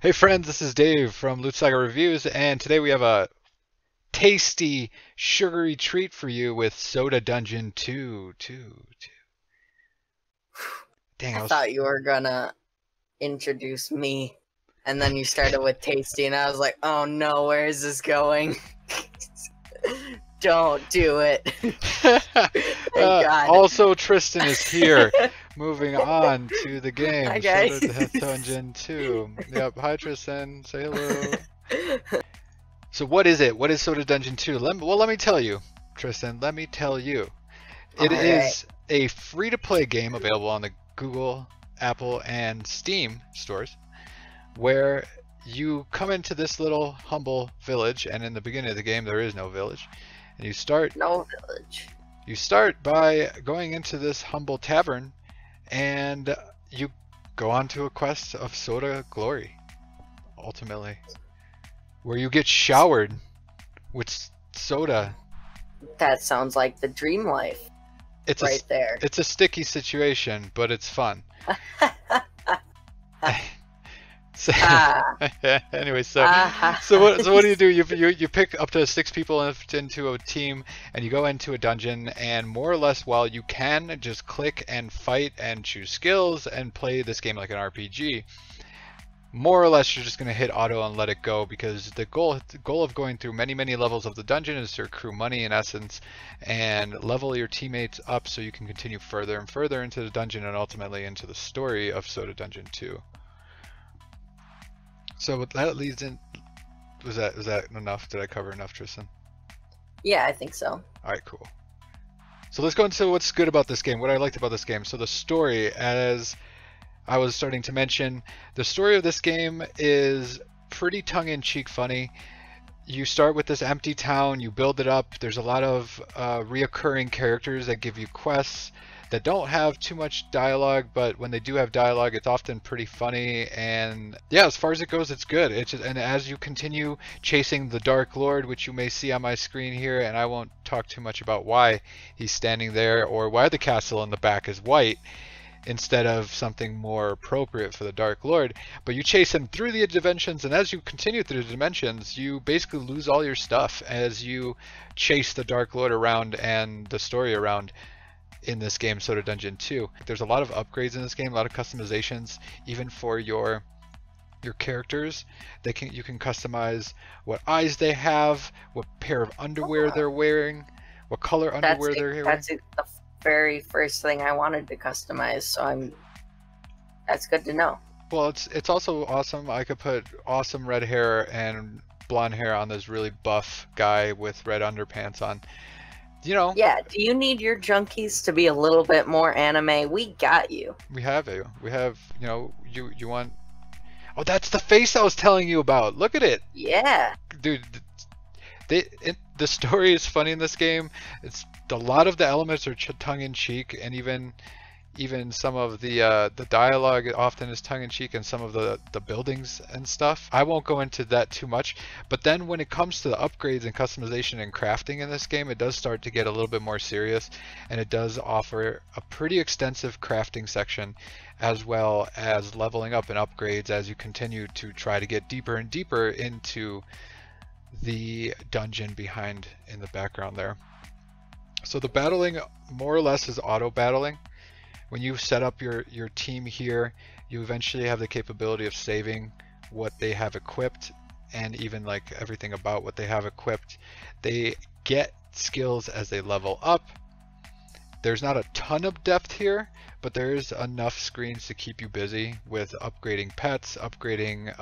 Hey friends, this is Dave from Loot Saga Reviews, and today we have a tasty, sugary treat for you with Soda Dungeon 2. Dang, I I was... thought you were gonna introduce me, and then you started with tasty, and I was like, oh no, where is this going? Don't do it. Thank God. Also, Tristan is here. Moving on to the Hi game, guys. Soda Dungeon 2. Yep, hi Tristan, say hello. So what is it? What is Soda Dungeon 2? Let me tell you, Tristan, let me tell you. It All right. is a free-to-play game available on the Google, Apple, and Steam stores, where you come into this little humble village, and in the beginning of the game there is no village, and you start No village. by going into this humble tavern, and you go on to a quest of soda glory, ultimately, where you get showered with soda. That sounds like the dream life It's right there. it's a sticky situation, but it's fun. So, anyway, so what do you do? You pick up to 6 people into a team, and you go into a dungeon, and more or less, while you can just click and fight and choose skills and play this game like an RPG, more or less you're just going to hit auto and let it go, because the goal of going through many levels of the dungeon is to accrue money in essence and level your teammates up so you can continue further and further into the dungeon and ultimately into the story of Soda Dungeon 2. So what that leads in, was that enough? Did I cover enough, Tristan? Yeah, I think so. Alright, cool. So let's go into what's good about this game, what I liked about this game. So the story, as I was starting to mention, the story of this game is pretty tongue-in-cheek funny. You start with this empty town, you build it up, there's a lot of reoccurring characters that give you quests that don't have too much dialogue, but when they do have dialogue, it's often pretty funny. And yeah, as far as it goes, it's good. And as you continue chasing the Dark Lord, which you may see on my screen here, and I won't talk too much about why he's standing there or why the castle in the back is white instead of something more appropriate for the Dark Lord, but you chase him through the dimensions, and as you continue through the dimensions, you basically lose all your stuff as you chase the Dark Lord around and the story around in this game, Soda Dungeon 2. There's a lot of upgrades in this game, a lot of customizations, even for your characters. You can customize what eyes they have, what pair of underwear they're wearing, what color underwear they're wearing. That's the very first thing I wanted to customize, so that's good to know. Well, it's also awesome. I could put awesome red hair and blonde hair on this really buff guy with red underpants on. You know. Yeah, do you need your junkies to be a little bit more anime? We got you. We have, you know, you want... Oh, that's the face I was telling you about. Look at it. Yeah. Dude, the story is funny in this game. A lot of the elements are tongue-in-cheek, and even some of the dialogue often is tongue-in-cheek, and some of the buildings and stuff. I won't go into that too much, but then when it comes to the upgrades and customization and crafting in this game, it does start to get a little bit more serious, and it does offer a pretty extensive crafting section, as well as leveling up and upgrades as you continue to try to get deeper and deeper into the dungeon behind in the background there. So the battling more or less is auto battling. When you set up your team here, you eventually have the capability of saving what they have equipped, and even like everything about what they have equipped. They get skills as they level up. There's not a ton of depth here, but there is enough screens to keep you busy with upgrading pets, upgrading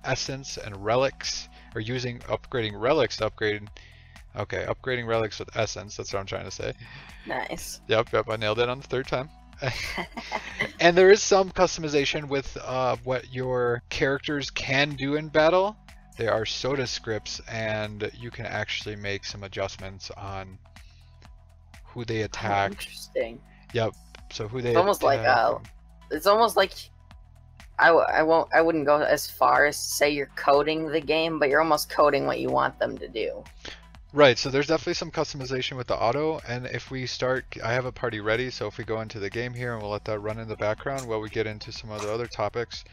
essence and relics, or upgrading relics to upgrade. Okay, upgrading relics with essence, that's what I'm trying to say. Nice. Yep, I nailed it on the 3rd time. And there is some customization with what your characters can do in battle. There are soda scripts, and you can actually make some adjustments on who they attack. Interesting. Yep. So who they It's almost attack. it's almost like I wouldn't go as far as to say you're coding the game, but you're almost coding what you want them to do. Right, so there's definitely some customization with the auto, and if we start, I have a party ready, so if we go into the game here and we'll let that run in the background while we get into some of the other topics.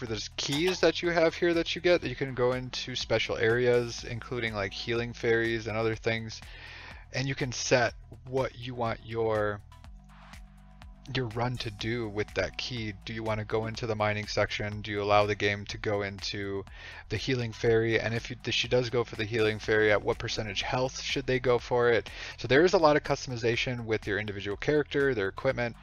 for those keys that you have here that you get, you can go into special areas, including like healing fairies and other things, and you can set what you want your run to do with that key. Do you want to go into the mining section? Do you allow the game to go into the healing fairy? And if she does go for the healing fairy, at what percentage health should they go for it? So there is a lot of customization with your individual character, their equipment,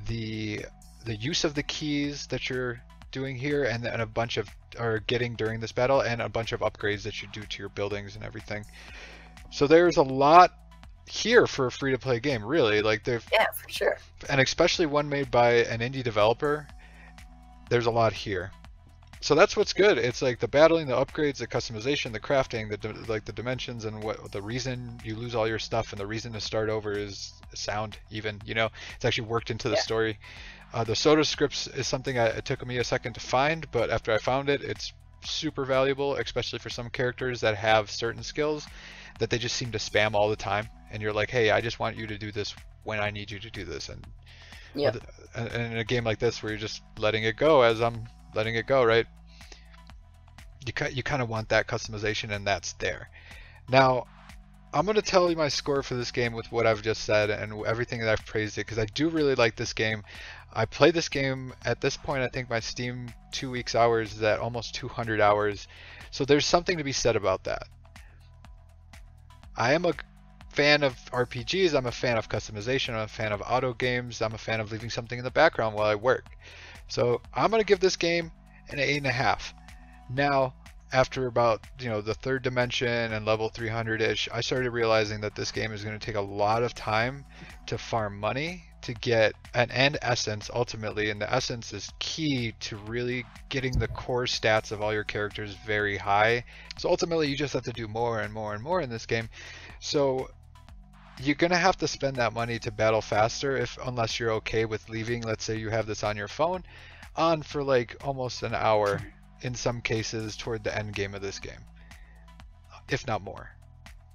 the use of the keys that you're doing here, and a bunch of getting during this battle, and a bunch of upgrades that you do to your buildings and everything. So there's a lot here for a free-to-play game, really. Like, yeah, for sure, and especially one made by an indie developer. There's a lot here, so that's what's good. It's like the battling, the upgrades, the customization, the crafting, the dimensions, and what the reason you lose all your stuff and the reason to start over is sound. Even, you know, it's actually worked into the story. The soda scripts is something it took me a second to find, but after I found it, it's super valuable, especially for some characters that have certain skills that they just seem to spam all the time, and you're like, hey, I just want you to do this when I need you to do this. And in a game like this where you're just letting it go as I'm letting it go, right, you kind of want that customization, and that's there. Now I'm going to tell you my score for this game with what I've just said and everything that I've praised it, because I do really like this game. I played this game at this point, I think my Steam 2 weeks hours is at almost 200 hours. So there's something to be said about that. I am a fan of RPGs, I'm a fan of customization, I'm a fan of auto games, I'm a fan of leaving something in the background while I work. So I'm going to give this game an 8.5. Now, after about, you know, the third dimension and level 300-ish, I started realizing that this game is going to take a lot of time to farm money to get an end essence ultimately, and the essence is key to really getting the core stats of all your characters very high. So ultimately you just have to do more and more and more in this game. So you're gonna have to spend that money to battle faster, unless you're okay with leaving, let's say you have this on your phone, on for like almost an hour in some cases toward the end game of this game, if not more.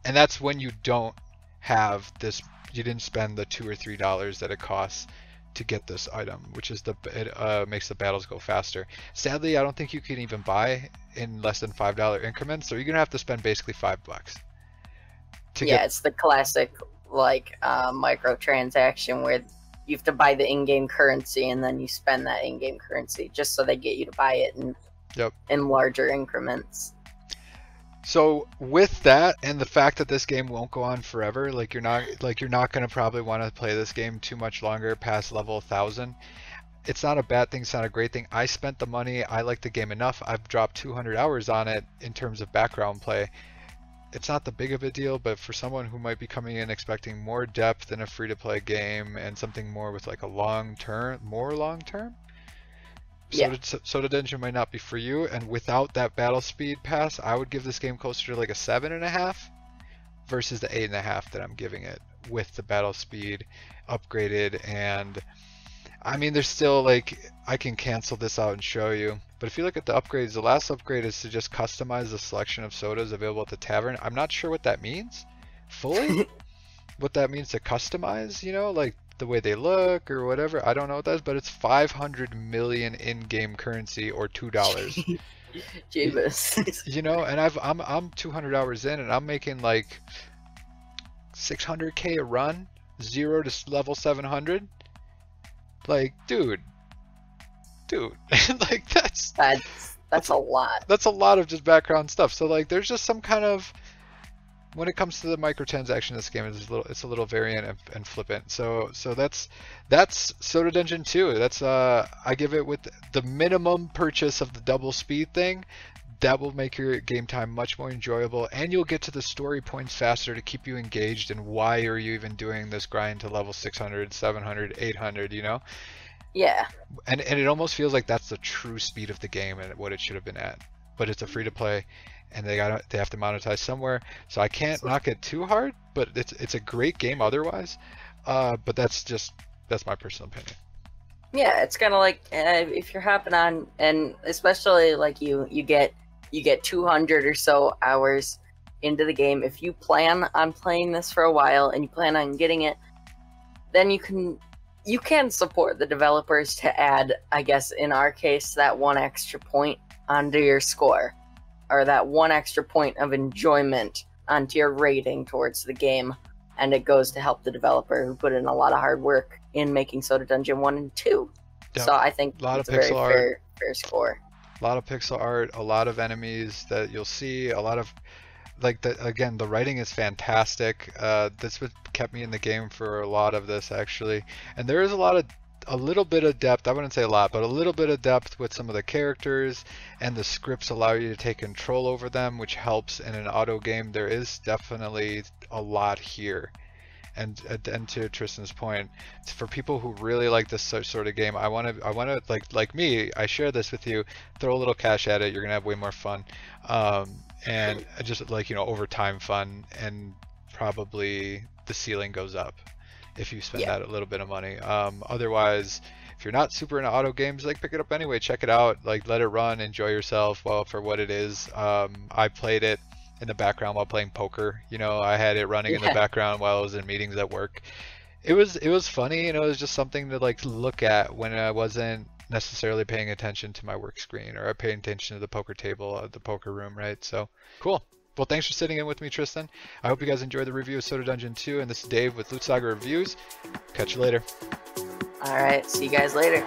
And that's when you don't have this, you didn't spend the $2 or $3 that it costs to get this item, which is it makes the battles go faster. Sadly, I don't think you can even buy in less than $5 increments, so you're gonna have to spend basically $5 to get. It's the classic like microtransaction where you have to buy the in-game currency and then you spend that in-game currency just so they get you to buy it in larger increments. So with that, and the fact that this game won't go on forever, like you're not going to probably want to play this game too much longer past level 1000. It's not a bad thing, it's not a great thing. I spent the money, I like the game enough. I've dropped 200 hours on it in terms of background play. It's not the big of a deal, but for someone who might be coming in expecting more depth in a free-to-play game and something more with like a long-term, Soda Dungeon might not be for you. And without that battle speed pass, I would give this game closer to like a 7.5 versus the 8.5 that I'm giving it with the battle speed upgraded. And I mean, there's still like, I can cancel this out and show you, but if you look at the upgrades, the last upgrade is to just customize the selection of sodas available at the tavern. I'm not sure what that means fully. What that means to customize, you know, like the way they look or whatever. I don't know what that is, but it's 500 million in-game currency, or $2. Jeebus. You know, and I'm 200 hours in and I'm making like 600k a run, 0 to level 700. Like, dude, like that's a lot. That's a lot of just background stuff. So like, there's just some kind of, when it comes to the microtransaction, this game is a little variant and flippant. So that's Soda Dungeon 2. That's I give it, with the minimum purchase of the double speed thing, that will make your game time much more enjoyable, and you'll get to the story points faster to keep you engaged. And why are you even doing this grind to level 600, 700, 800, you know? Yeah. And it almost feels like that's the true speed of the game and what it should have been at. But it's a free to play, and they have to monetize somewhere, so I can't knock it too hard. But it's a great game otherwise. But that's my personal opinion. Yeah, it's kind of like if you're hopping on, and especially like you get 200 or so hours into the game. If you plan on playing this for a while and you plan on getting it, then you you can support the developers to add, I guess in our case, that 1 extra point onto your score, or that 1 extra point of enjoyment onto your rating towards the game, and it goes to help the developer who put in a lot of hard work in making Soda Dungeon 1 and 2. Yep. So I think it's a very fair score. A lot of pixel art, a lot of enemies that you'll see, a lot of, like, again, the writing is fantastic. That's what kept me in the game for a lot of this, actually. And there is a little bit of depth, I wouldn't say a lot, but a little bit of depth with some of the characters, and the scripts allow you to take control over them, which helps in an auto game. There is definitely a lot here. And to Tristan's point, for people who really like this sort of game, I want to like me, I share this with you. Throw a little cash at it. You're gonna have way more fun, and just like, you know, over time fun, and probably the ceiling goes up if you spend that a little bit of money. Otherwise, if you're not super into auto games, like, pick it up anyway. Check it out. Like, let it run. Enjoy yourself. Well, for what it is. I played it in the background while playing poker. You know, I had it running in the background while I was in meetings at work. It was funny, and it was just something to like look at when I wasn't necessarily paying attention to my work screen, or paying attention to the poker table at the poker room, right? So cool. Well, thanks for sitting in with me, Tristan. I hope you guys enjoyed the review of Soda Dungeon 2, and this is Dave with Loot Saga Reviews. Catch you later. All right, see you guys later.